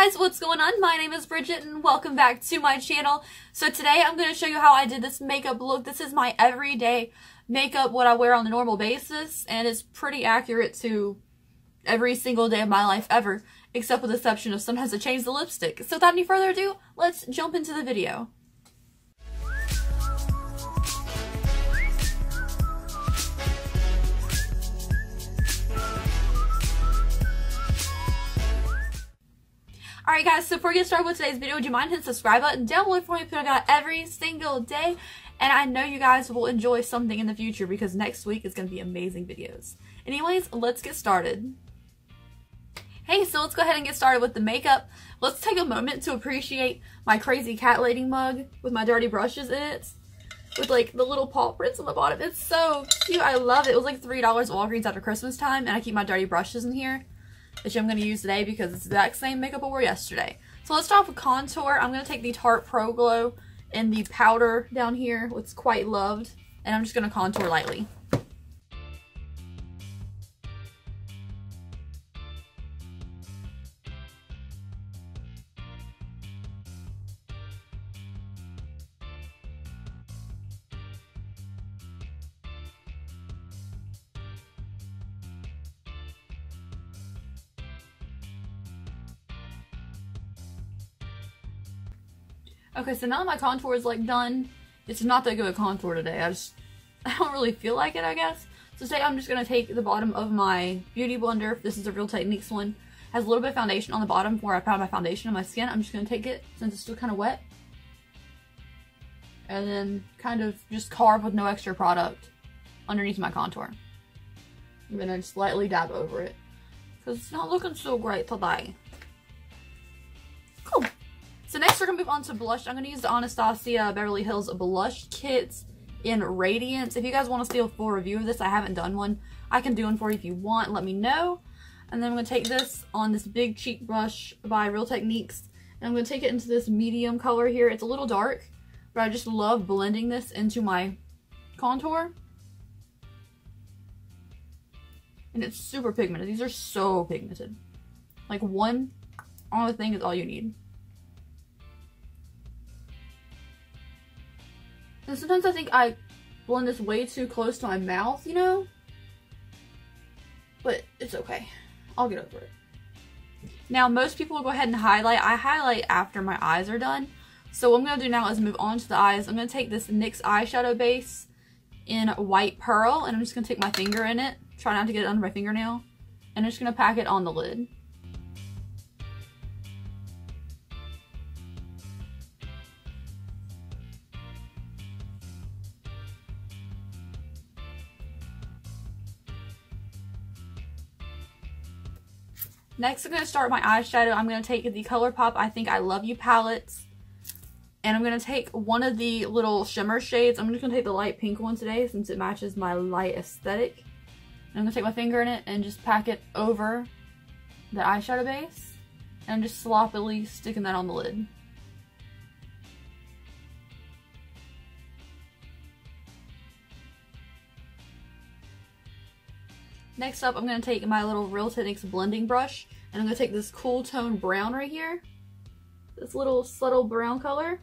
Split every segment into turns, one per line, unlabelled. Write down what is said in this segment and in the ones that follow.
guys, what's going on? My name is Bridgette and welcome back to my channel. So today I'm going to show you how I did this makeup look. This is my everyday makeup, what I wear on a normal basis, and it's pretty accurate to every single day of my life ever, except with the exception of sometimes I change the lipstick. So without any further ado, let's jump into the video. Alright guys, so before we get started with today's video, would you mind hitting the subscribe button down below for me to put out every single day? And I know you guys will enjoy something in the future because next week is going to be amazing videos. Anyways, let's get started. Hey, so let's go ahead and get started with the makeup. Let's take a moment to appreciate my crazy cat lady mug with my dirty brushes in it. With like the little paw prints on the bottom. It's so cute. I love it. It was like $3 at Walgreens after Christmas time, and I keep my dirty brushes in here, which I'm going to use today because it's the exact same makeup I wore yesterday. So let's start off with contour. I'm going to take the Tarte Pro Glow in the powder down here, which is quite loved, and I'm just going to contour lightly. Okay, so now my contour is like done. It's not that good of contour today. I don't really feel like it, I guess. So today I'm just going to take the bottom of my beauty blender. This is a Real Techniques one. Has a little bit of foundation on the bottom where I found my foundation on my skin. I'm just going to take it since it's still kind of wet. And then kind of just carve with no extra product underneath my contour. I'm going to just lightly dab over it, because it's not looking so great today. Cool. So next we're going to move on to blush. I'm going to use the Anastasia Beverly Hills Blush Kit in Radiance. If you guys want to see a full review of this, I haven't done one. I can do one for you if you want. Let me know. And then I'm going to take this on this big cheek brush by Real Techniques. And I'm going to take it into this medium color here. It's a little dark, but I just love blending this into my contour. And it's super pigmented. These are so pigmented. Like one on the thing is all you need. And sometimes I think I blend this way too close to my mouth, you know? But it's okay. I'll get over it. Now, most people will go ahead and highlight. I highlight after my eyes are done. So what I'm going to do now is move on to the eyes. I'm going to take this NYX eyeshadow base in White Pearl. And I'm just going to take my finger in it. Try not to get it under my fingernail. And I'm just going to pack it on the lid. Next, I'm going to start my eyeshadow. I'm going to take the Colourpop I Think I Love You palettes. And I'm going to take one of the little shimmer shades. I'm just going to take the light pink one today since it matches my light aesthetic. And I'm going to take my finger in it and just pack it over the eyeshadow base. And I'm just sloppily sticking that on the lid. Next up, I'm going to take my little Real Techniques blending brush, and I'm going to take this cool tone brown right here, this little subtle brown color,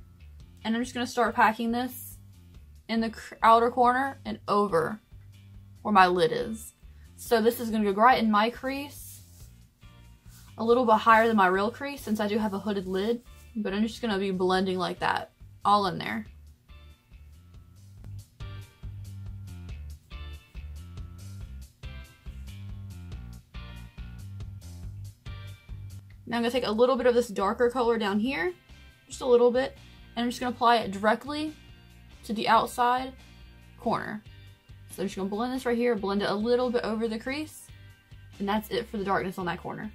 and I'm just going to start packing this in the outer corner and over where my lid is. So this is going to go right in my crease, a little bit higher than my real crease since I do have a hooded lid, but I'm just going to be blending like that, all in there. Now I'm going to take a little bit of this darker color down here, just a little bit, and I'm just going to apply it directly to the outside corner. So I'm just going to blend this right here, blend it a little bit over the crease, and that's it for the darkness on that corner.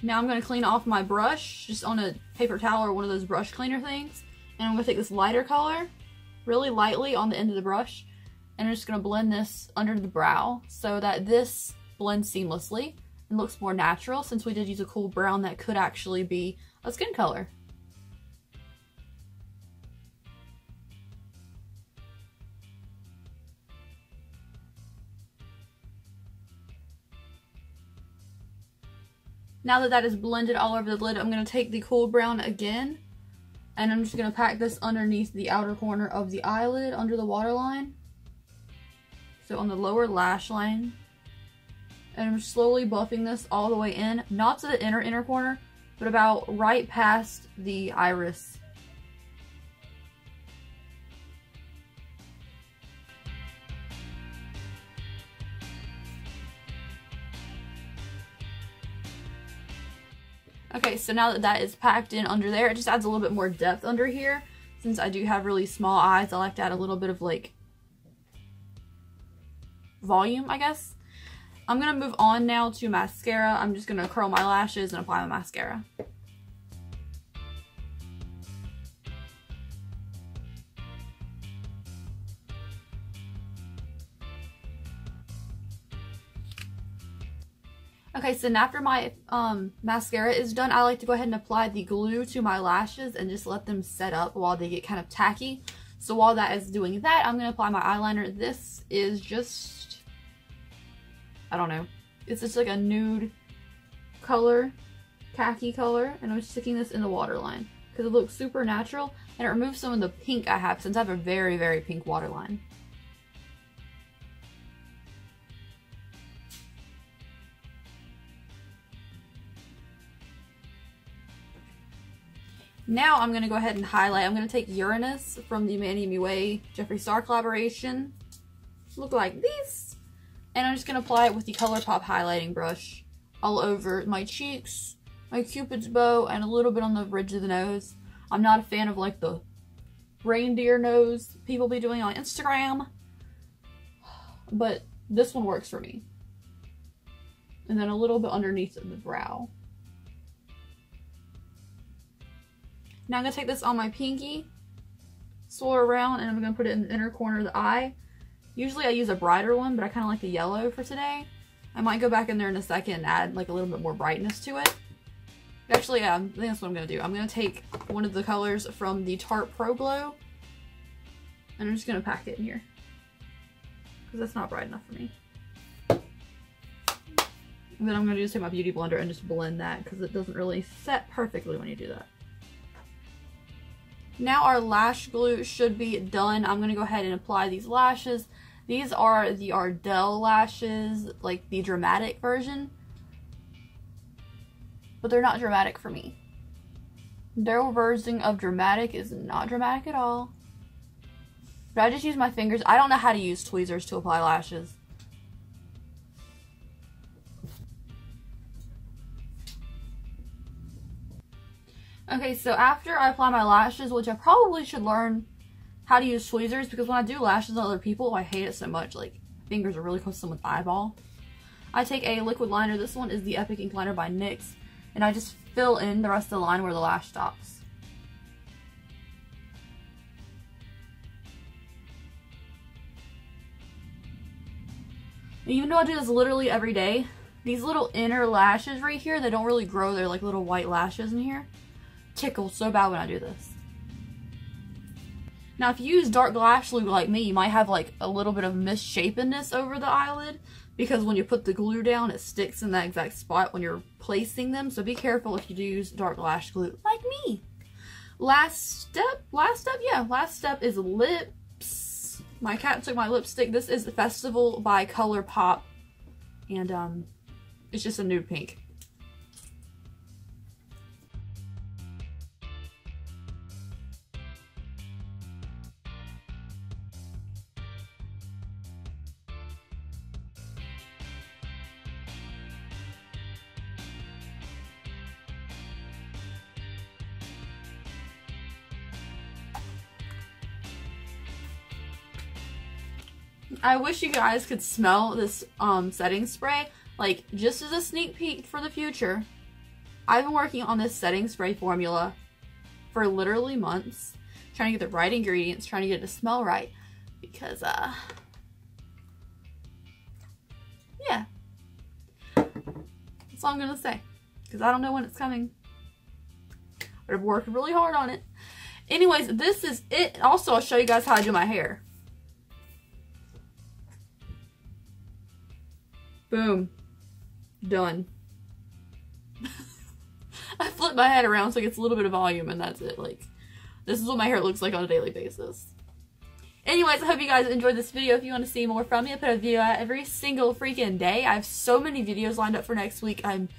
Now I'm going to clean off my brush, just on a paper towel or one of those brush cleaner things, and I'm going to take this lighter color, really lightly on the end of the brush, and I'm just going to blend this under the brow so that this blends seamlessly and looks more natural, since we did use a cool brown that could actually be a skin color. Now that that is blended all over the lid, I'm going to take the cool brown again. And I'm just going to pack this underneath the outer corner of the eyelid under the waterline. So on the lower lash line. And I'm slowly buffing this all the way in. Not to the inner corner, but about right past the iris. Okay, so now that that is packed in under there, it just adds a little bit more depth under here. Since I do have really small eyes, I like to add a little bit of like volume, I guess. I'm going to move on now to mascara. I'm just going to curl my lashes and apply my mascara. Okay, so then after my mascara is done, I like to go ahead and apply the glue to my lashes and just let them set up while they get kind of tacky. So while that is doing that, I'm going to apply my eyeliner. This is just, I don't know, it's just like a nude color, khaki color, and I'm sticking this in the waterline because it looks super natural and it removes some of the pink I have since I have a very, very pink waterline. Now I'm going to go ahead and highlight. I'm going to take Uranus from the Manny Jeffree Star collaboration. Look like this. And I'm just going to apply it with the Colourpop highlighting brush all over my cheeks, my cupid's bow, and a little bit on the bridge of the nose. I'm not a fan of like the reindeer nose people be doing on Instagram, but this one works for me. And then a little bit underneath of the brow. Now I'm going to take this on my pinky, swirl around, and I'm going to put it in the inner corner of the eye. Usually I use a brighter one, but I kind of like the yellow for today. I might go back in there in a second and add like a little bit more brightness to it. Actually, yeah, I think that's what I'm going to do. I'm going to take one of the colors from the Tarte Pro Glow, and I'm just going to pack it in here. Because that's not bright enough for me. And then I'm going to just take my Beauty Blender and just blend that, because it doesn't really set perfectly when you do that. Now our lash glue should be done. I'm going to go ahead and apply these lashes. These are the Ardell lashes, like the dramatic version. But they're not dramatic for me. Their version of dramatic is not dramatic at all. But I just use my fingers. I don't know how to use tweezers to apply lashes. Okay, so after I apply my lashes, which I probably should learn how to use tweezers, because when I do lashes on other people, I hate it so much. Like, fingers are really close to someone's eyeball. I take a liquid liner. This one is the Epic Ink Liner by NYX. And I just fill in the rest of the line where the lash stops. And even though I do this literally every day, these little inner lashes right here, they don't really grow. They're like little white lashes in here. Tickle so bad when I do this. Now if you use dark lash glue like me, you might have like a little bit of misshapenness over the eyelid, because when you put the glue down, it sticks in that exact spot when you're placing them. So be careful if you do use dark lash glue like me. Last step is lips. My cat took my lipstick. This is Festival by Colourpop, and it's just a nude pink. I wish you guys could smell this setting spray. Like, just as a sneak peek for the future, I've been working on this setting spray formula for literally months, trying to get the right ingredients, trying to get it to smell right, because yeah, that's all I'm gonna say, because I don't know when it's coming, but I've worked really hard on it. Anyways, this is it. Also, I'll show you guys how I do my hair. Boom. Done. I flip my head around so it gets a little bit of volume and that's it. Like, this is what my hair looks like on a daily basis. Anyways, I hope you guys enjoyed this video. If you want to see more from me, I put a video out every single freaking day. I have so many videos lined up for next week. I'm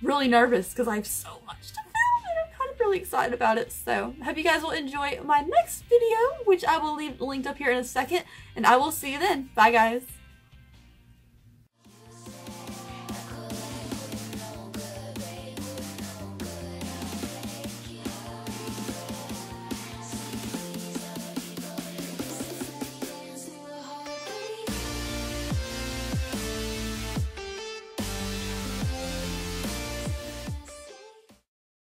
really nervous because I have so much to film and I'm kind of really excited about it. So, I hope you guys will enjoy my next video, which I will leave linked up here in a second. And I will see you then. Bye, guys.